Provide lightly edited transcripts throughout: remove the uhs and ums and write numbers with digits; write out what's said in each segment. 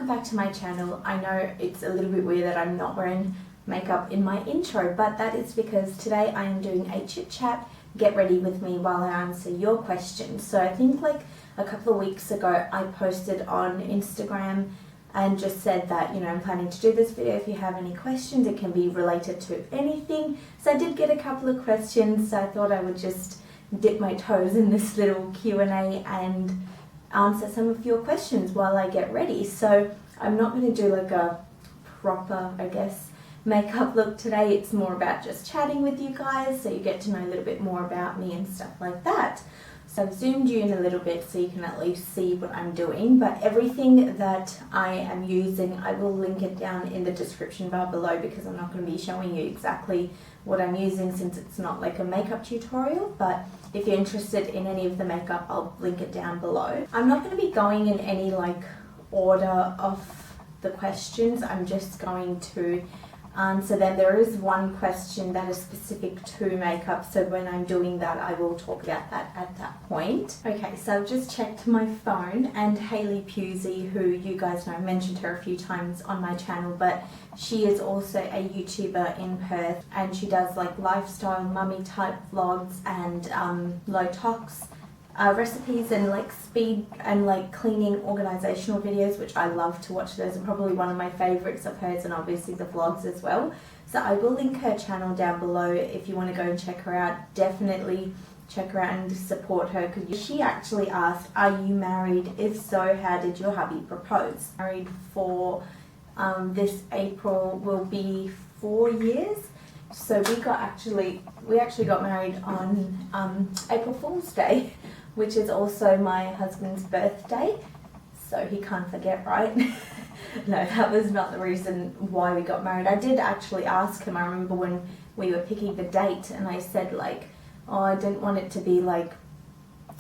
welcome back to my channel. I know it's a little bit weird that I'm not wearing makeup in my intro, but that is because today I am doing a chit chat, get ready with me while I answer your questions. So I think like a couple of weeks ago I posted on Instagram and just said that, you know, I'm planning to do this video. If you have any questions, it can be related to anything. So I did get a couple of questions, so I thought I would just dip my toes in this little Q&A and answer some of your questions while I get ready. So I'm not going to do like a proper, I guess, makeup look today. It's more about just chatting with you guys so you get to know a little bit more about me and stuff like that. So I've zoomed you in a little bit so you can at least see what I'm doing, but everything that I am using, I will link it down in the description bar below because I'm not going to be showing you exactly what I'm using since it's not like a makeup tutorial, but if you're interested in any of the makeup, I'll link it down below. I'm not going to be going in any like order of the questions. I'm just going to answer them. There is one question that is specific to makeup, so when I'm doing that I will talk about that at that point. Okay, so I've just checked my phone, and Hayley Puzey, who you guys know, I mentioned her a few times on my channel, but she is also a YouTuber in Perth and she does like lifestyle mummy type vlogs and low tox recipes and like speed and like cleaning organizational videos, which I love to watch. Those are probably one of my favorites of hers, and obviously the vlogs as well. So I will link her channel down below if you want to go and check her out. Definitely check her out and support her, because she actually asked, are you married? If so, how did your hubby propose? Married for this April will be 4 years. So we actually got married on April Fool's Day, which is also my husband's birthday, so he can't forget, right? No, that was not the reason why we got married. I did actually ask him, I remember when we were picking the date, and I said like, oh, I didn't want it to be like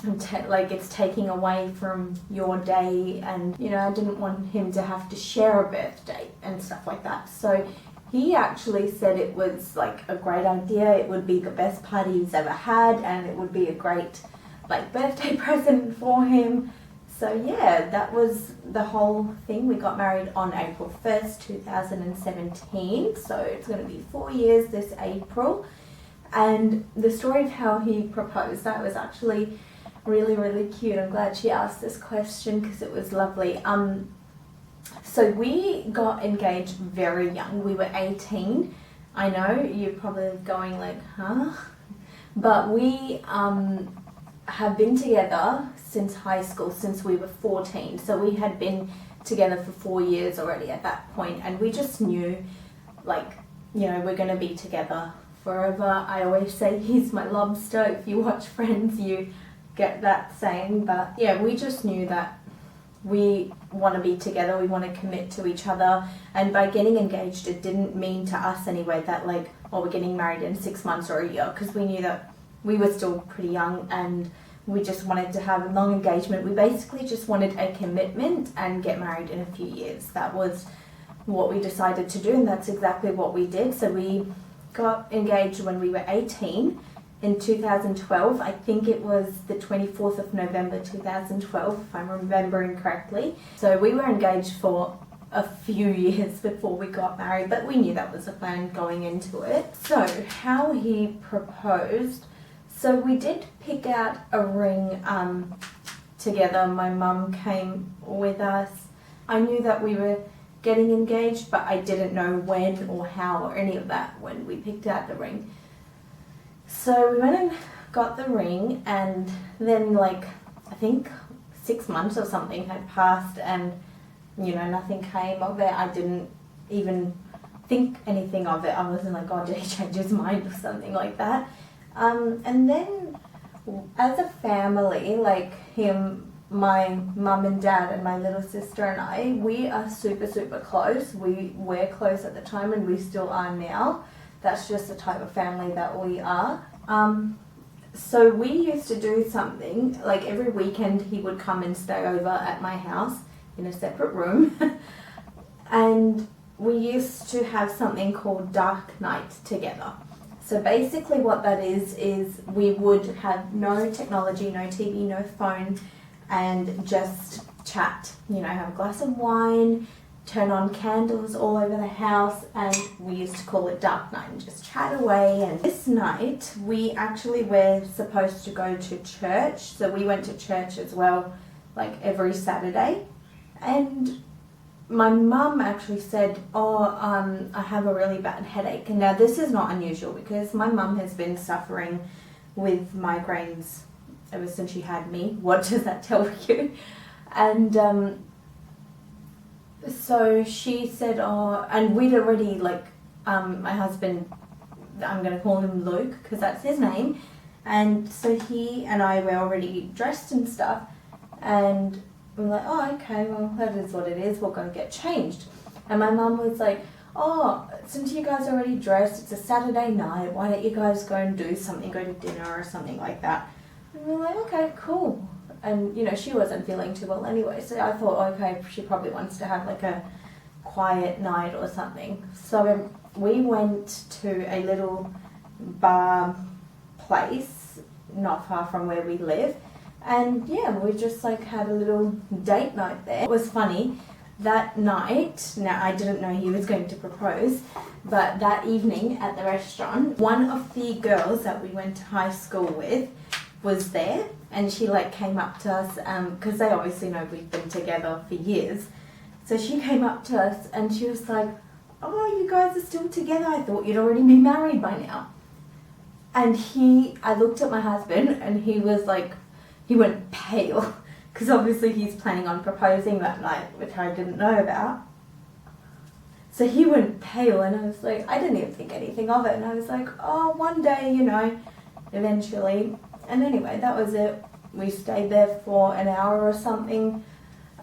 it's taking away from your day, and you know, I didn't want him to have to share a birthday and stuff like that. So he actually said it was like a great idea, it would be the best party he's ever had, and it would be a great like birthday present for him. So yeah, that was the whole thing. We got married on April 1st, 2017, so it's going to be 4 years this April. And the story of how he proposed, that was actually really cute. I'm glad she asked this question because it was lovely. So we got engaged very young. We were 18. I know you're probably going like, huh? But we have been together since high school, since we were 14. So we had been together for 4 years already at that point, and we just knew, like, you know, we're going to be together forever. I always say he's my lobster. If you watch Friends, you get that saying. But yeah, we just knew that we want to be together, we want to commit to each other. And by getting engaged, it didn't mean to us anyway that like, oh, we're getting married in 6 months or a year, because we knew that we were still pretty young and we just wanted to have a long engagement. We basically just wanted a commitment and get married in a few years. That was what we decided to do, and that's exactly what we did. So we got engaged when we were 18 in 2012. I think it was the 24th of November 2012, if I'm remembering correctly. So we were engaged for a few years before we got married, but we knew that was a plan going into it. So how he proposed, so we did pick out a ring together. My mum came with us. I knew that we were getting engaged, but I didn't know when or how or any of that when we picked out the ring. So we went and got the ring, and then like I think 6 months or something had passed, and you know, nothing came of it. I didn't even think anything of it. I wasn't like, oh, did he change his mind or something like that. And then as a family, like him, my mum and dad and my little sister and I, we are super close. We were close at the time and we still are now. That's just the type of family that we are. So we used to do something, like every weekend he would come and stay over at my house in a separate room. And we used to have something called dark night together. So basically what that is we would have no technology, no TV, no phone, and just chat, you know, have a glass of wine, turn on candles all over the house, and we used to call it dark night and just chat away. And this night we actually were supposed to go to church, so we went to church as well, like every Saturday. And my mum actually said, I have a really bad headache. And now this is not unusual because my mum has been suffering with migraines ever since she had me. What does that tell you? And so she said, and we'd already, like, my husband, I'm going to call him Luke because that's his name, and so he and I were already dressed and stuff, and we're like, oh, okay, well, that is what it is, we're going to get changed. And my mum was like, since you guys are already dressed, it's a Saturday night, why don't you guys go and do something, go to dinner or something like that. And we're like, okay, cool. And, you know, she wasn't feeling too well anyway, so I thought, okay, she probably wants to have like a quiet night or something. So we went to a little bar place not far from where we live, and yeah, we just like had a little date night there. It was funny. That night, now I didn't know he was going to propose, but that evening at the restaurant, one of the girls that we went to high school with was there, and she like came up to us because they obviously know we've been together for years. So she came up to us and she was like, oh, you guys are still together, I thought you'd already be married by now. And I looked at my husband and he was like, he went pale because obviously he's planning on proposing that night, which I didn't know about. So he went pale and I was like, I didn't even think anything of it, and I was like, oh, one day, you know, eventually. And anyway, that was it. We stayed there for an hour or something,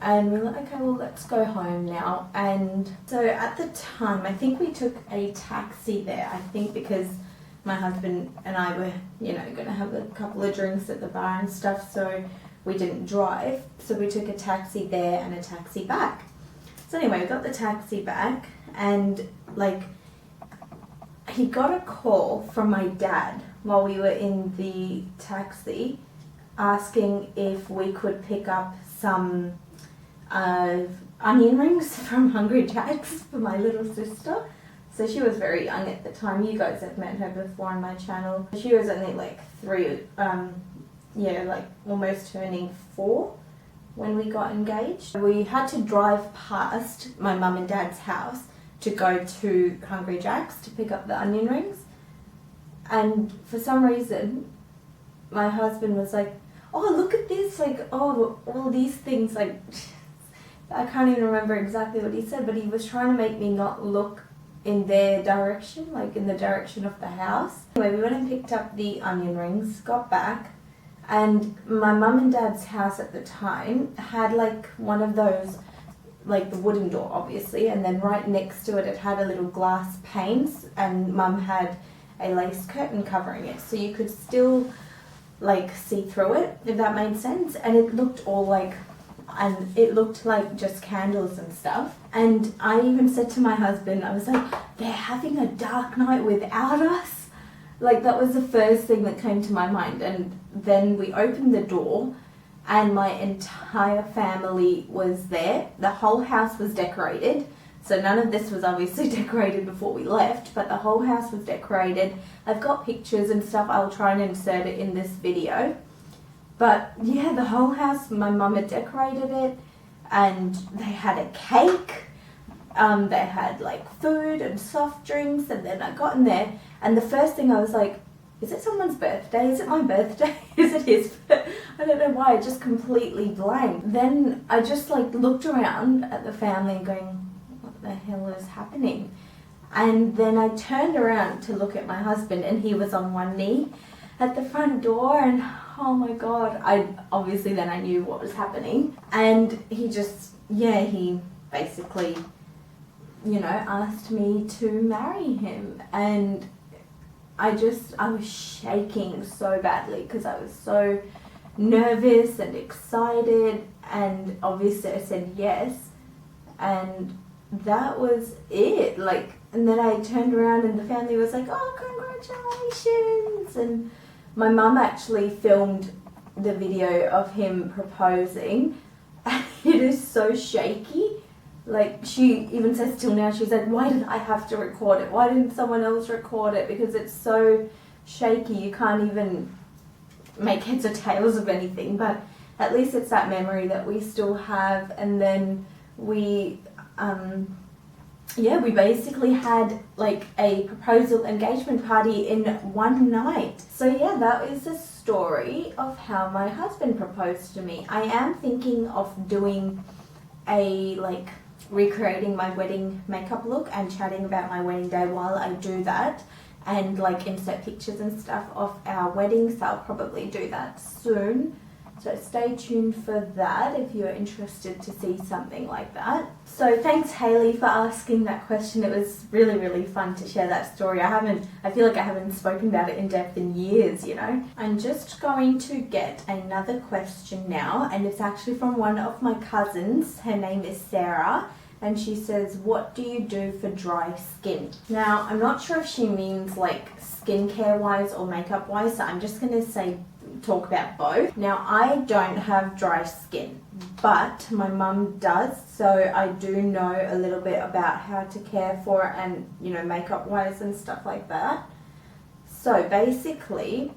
and we were like, okay, well, let's go home now. And so at the time, I think we took a taxi there, I think because my husband and I were, you know, going to have a couple of drinks at the bar and stuff, so we didn't drive. So we took a taxi there and a taxi back. So anyway, we got the taxi back, and like, he got a call from my dad while we were in the taxi asking if we could pick up some onion rings from Hungry Jack's for my little sister. So she was very young at the time. You guys have met her before on my channel. She was only like 3, like almost turning 4 when we got engaged. We had to drive past my mum and dad's house to go to Hungry Jack's to pick up the onion rings. And for some reason, my husband was like, oh, look at this, like, oh, all these things, like, I can't even remember exactly what he said, but he was trying to make me not look in their direction, like in the direction of the house. Anyway, we went and picked up the onion rings, got back, and my mum and dad's house at the time had like one of those, like the wooden door obviously, and then right next to it, it had a little glass panes, and mum had a lace curtain covering it, so you could still like see through it, if that made sense. And it looked all like, and it looked like just candles and stuff. And I even said to my husband, I was like, they're having a dark night without us. Like, that was the first thing that came to my mind. And then we opened the door and my entire family was there. The whole house was decorated. So none of this was obviously decorated before we left, but the whole house was decorated. I've got pictures and stuff. I'll try and insert it in this video. But yeah, the whole house, my mum had decorated it, and they had a cake. They had like food and soft drinks, and then I got in there, and the first thing I was like, is it someone's birthday? Is it my birthday? Is it his? I don't know why, I just completely blanked. Then I just like looked around at the family going, what the hell is happening? And then I turned around to look at my husband, and he was on one knee at the front door, and oh my god, then I knew what was happening. And he just, he basically, you know, asked me to marry him. And I was shaking so badly because I was so nervous and excited, and obviously I said yes, and that was it. Like, and then I turned around and the family was like, oh, congratulations. And my mum actually filmed the video of him proposing. It is so shaky. Like, she even says till now, she's like, why did I have to record it? Why didn't someone else record it? Because it's so shaky, you can't even make heads or tails of anything. But at least it's that memory that we still have. And then we we basically had like a proposal engagement party in one night. So yeah, that is the story of how my husband proposed to me. I am thinking of doing recreating my wedding makeup look and chatting about my wedding day while I do that, and like insert pictures and stuff of our wedding, so I'll probably do that soon. So stay tuned for that if you're interested to see something like that. So thanks Hayley for asking that question. It was really, really fun to share that story. I feel like I haven't spoken about it in depth in years, you know. I'm just going to get another question now, and it's actually from one of my cousins. Her name is Sarah, and she says, what do you do for dry skin? Now, I'm not sure if she means like skincare wise or makeup wise, so I'm just going to talk about both. Now, I don't have dry skin, but my mum does, so I do know a little bit about how to care for it and, you know, makeup wise and stuff like that. So basically,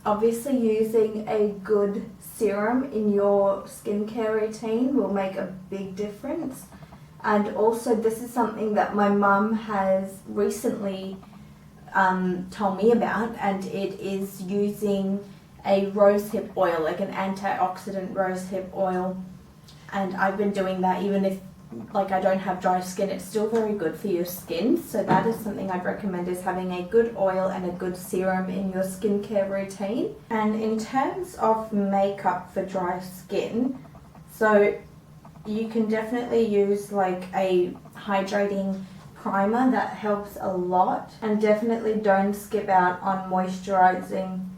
obviously using a good serum in your skincare routine will make a big difference. And also, this is something that my mum has recently told me about, and it is using a rosehip oil, like an antioxidant rosehip oil. And I've been doing that even if like I don't have dry skin, it's still very good for your skin. So that is something I'd recommend, is having a good oil and a good serum in your skincare routine. And in terms of makeup for dry skin, so you can definitely use like a hydrating primer that helps a lot, and definitely don't skip out on moisturizing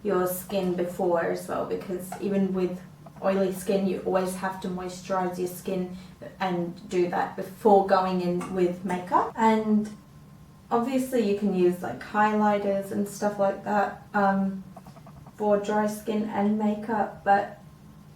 your skin before as well, because even with oily skin you always have to moisturize your skin and do that before going in with makeup. And obviously you can use like highlighters and stuff like that for dry skin and makeup, but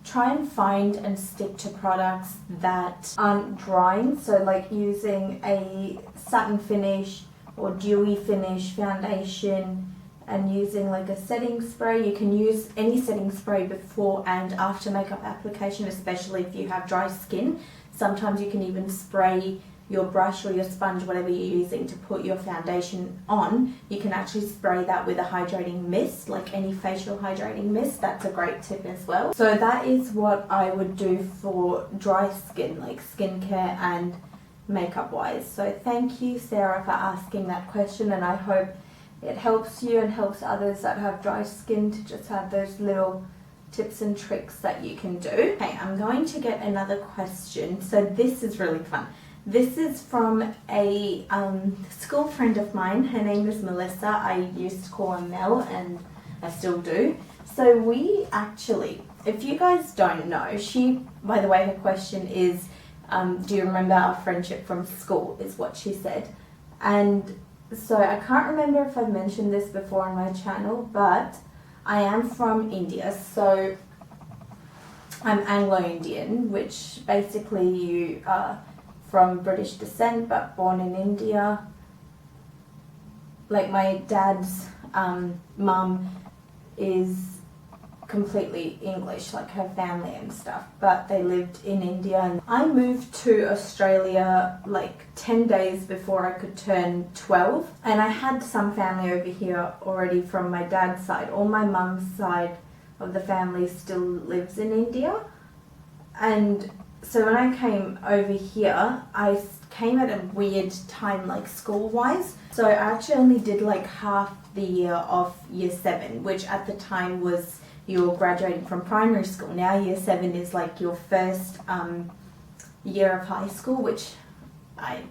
try and find and stick to products that aren't drying. So like using a satin finish or dewy finish foundation, and using like a setting spray. You can use any setting spray before and after makeup application, especially if you have dry skin. Sometimes you can even spray your brush or your sponge, whatever you're using to put your foundation on. You can actually spray that with a hydrating mist, like any facial hydrating mist. That's a great tip as well. So that is what I would do for dry skin, like skincare and makeup wise. So thank you, Sarah, for asking that question, and I hope it helps you and helps others that have dry skin to just have those little tips and tricks that you can do. Okay, I'm going to get another question. So this is really fun. This is from a school friend of mine. Her name is Melissa. I used to call her Mel, and I still do. So we actually, if you guys don't know, she, by the way, her question is, do you remember our friendship from school, is what she said. And so I can't remember if I've mentioned this before on my channel, but I am from India. So I'm Anglo-Indian, which basically you are from British descent but born in India. Like my dad's mum is completely English, like her family and stuff, but they lived in India. And I moved to Australia like 10 days before I could turn 12, and I had some family over here already from my dad's side. All my mum's side of the family still lives in India, and so when I came over here, I came at a weird time, like school-wise. So I actually only did like half the year of year 7, which at the time was you're graduating from primary school. Now year 7 is like your first year of high school, which I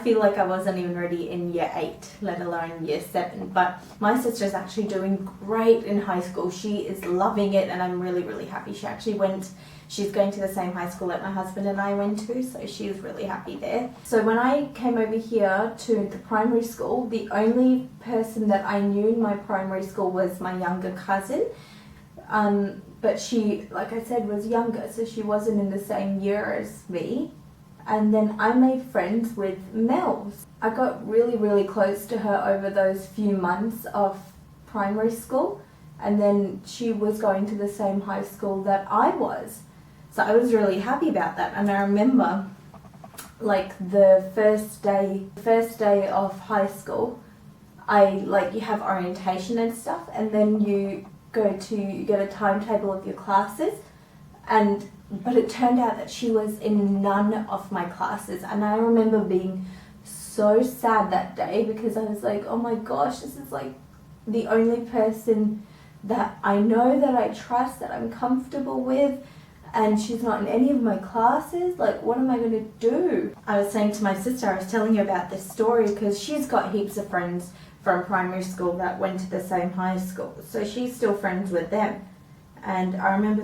feel like I wasn't even ready in year 8, let alone year 7. But my sister's actually doing great in high school. She is loving it, and I'm really, really happy. She's going to the same high school that my husband and I went to, so she's really happy there. So when I came over here to the primary school, the only person that I knew in my primary school was my younger cousin. but she, like I said, was younger, so she wasn't in the same year as me. And then I made friends with Mel. I got really, really close to her over those few months of primary school, and then she was going to the same high school that I was. So I was really happy about that. And I remember like the first day of high school, you have orientation and stuff, and then you get a timetable of your classes, but it turned out that she was in none of my classes, and I remember being so sad that day because I was like, oh my gosh, this is like the only person that I know, that I trust, that I'm comfortable with, and she's not in any of my classes. Like, what am I going to do? I was saying to my sister, I was telling her about this story because she's got heaps of friends from primary school that went to the same high school, so she's still friends with them. And I remember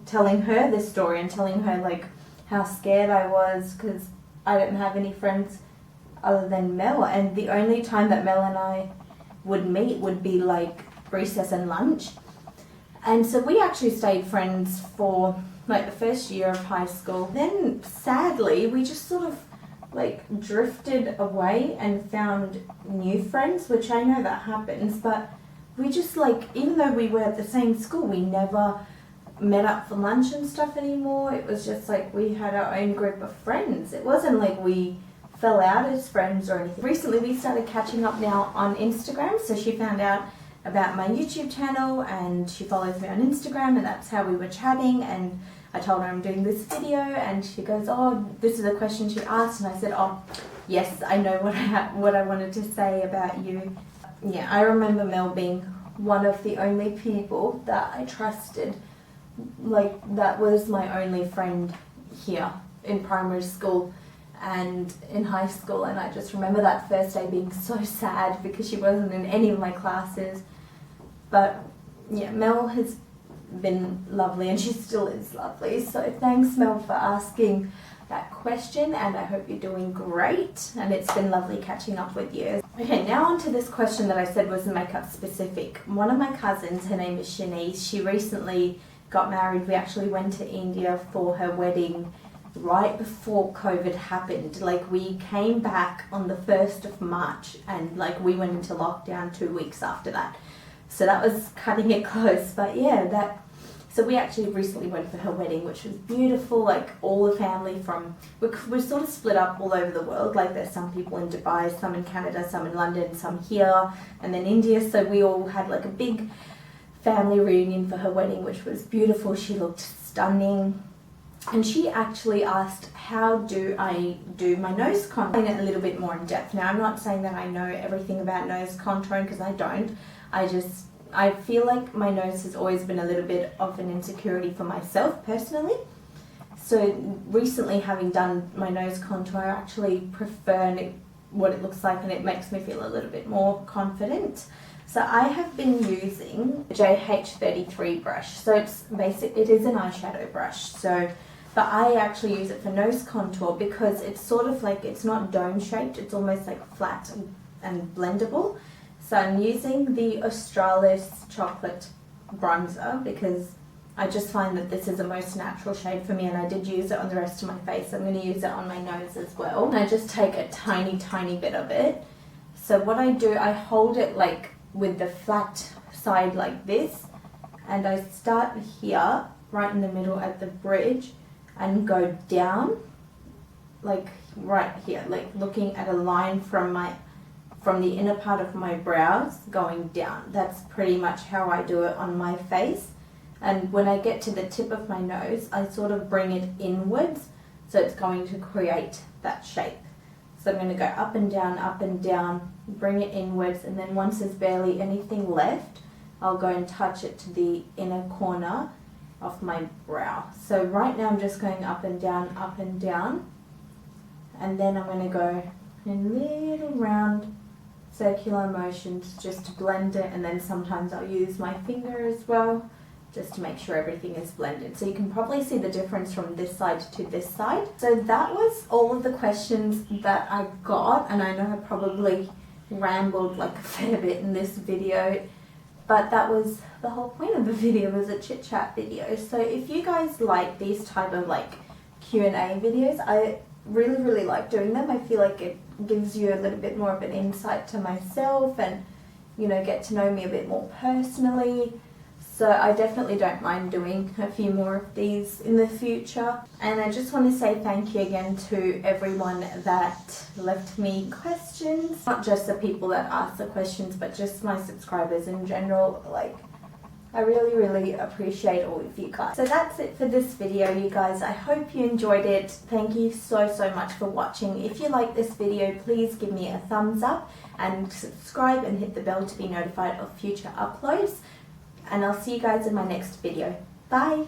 telling her this story and telling her like how scared I was because I didn't have any friends other than Mel, and the only time that Mel and I would meet would be like recess and lunch. And so we actually stayed friends for like the first year of high school. Then sadly we just sort of like drifted away and found new friends, which I know that happens, but we just like, even though we were at the same school, we never met up for lunch and stuff anymore. It was just like we had our own group of friends. It wasn't like we fell out as friends or anything. Recently we started catching up now on Instagram, so she found out about my YouTube channel and she follows me on Instagram, and that's how we were chatting. And I told her I'm doing this video, and she goes, oh, this is a question she asked, and I said, oh yes, I know what I wanted to say about you. Yeah, I remember Mel being one of the only people that I trusted. Like, that was my only friend here in primary school and in high school, and I just remember that first day being so sad because she wasn't in any of my classes. But yeah, Mel has been lovely, and she still is lovely. So thanks, Mel, for asking that question, and I hope you're doing great, and it's been lovely catching up with you. Okay, now on to this question that I said was makeup specific. One of my cousins, her name is Shanice, she recently got married. We actually went to India for her wedding right before COVID happened. Like, we came back on the 1st of March and like we went into lockdown 2 weeks after that. So that was cutting it close. But yeah, so we actually recently went for her wedding, which was beautiful. Like, all the family we're sort of split up all over the world. Like, there's some people in Dubai, some in Canada, some in London, some here, and then India. So we all had like a big family reunion for her wedding, which was beautiful. She looked stunning. And she actually asked, how do I do my nose contouring a little bit more in depth? Now, I'm not saying that I know everything about nose contouring, because I don't. I feel like my nose has always been a little bit of an insecurity for myself personally. So recently, having done my nose contour, I actually prefer what it looks like, and it makes me feel a little bit more confident. So I have been using the JH33 brush. So it is an eyeshadow brush. But I actually use it for nose contour because it's sort of like, it's not dome shaped, it's almost like flat and blendable. So I'm using the Australis chocolate bronzer because I just find that this is the most natural shade for me, and I did use it on the rest of my face. I'm going to use it on my nose as well. And I just take a tiny, tiny bit of it. So what I do, I hold it like with the flat side like this, and I start here, right in the middle at the bridge, and go down, like right here, like looking at a line from the inner part of my brows going down. That's pretty much how I do it on my face. And when I get to the tip of my nose, I sort of bring it inwards, so it's going to create that shape. So I'm going to go up and down, bring it inwards, and then once there's barely anything left, I'll go and touch it to the inner corner of my brow. So right now I'm just going up and down, and then I'm going to go in little round circular motions just to blend it, and then sometimes I'll use my finger as well just to make sure everything is blended. So you can probably see the difference from this side to this side. So that was all of the questions that I got, and I know I probably rambled like a fair bit in this video, but But that was the whole point of the video, was a chit chat video. So if you guys like these type of like Q&A videos, I really like doing them. I feel like it gives you a little bit more of an insight to myself and, you know, get to know me a bit more personally. So I definitely don't mind doing a few more of these in the future. And I just want to say thank you again to everyone that left me questions. Not just the people that asked the questions, but just my subscribers in general. Like, I really appreciate all of you guys. So that's it for this video, you guys. I hope you enjoyed it. Thank you so much for watching. If you like this video, please give me a thumbs up and subscribe and hit the bell to be notified of future uploads. And I'll see you guys in my next video. Bye!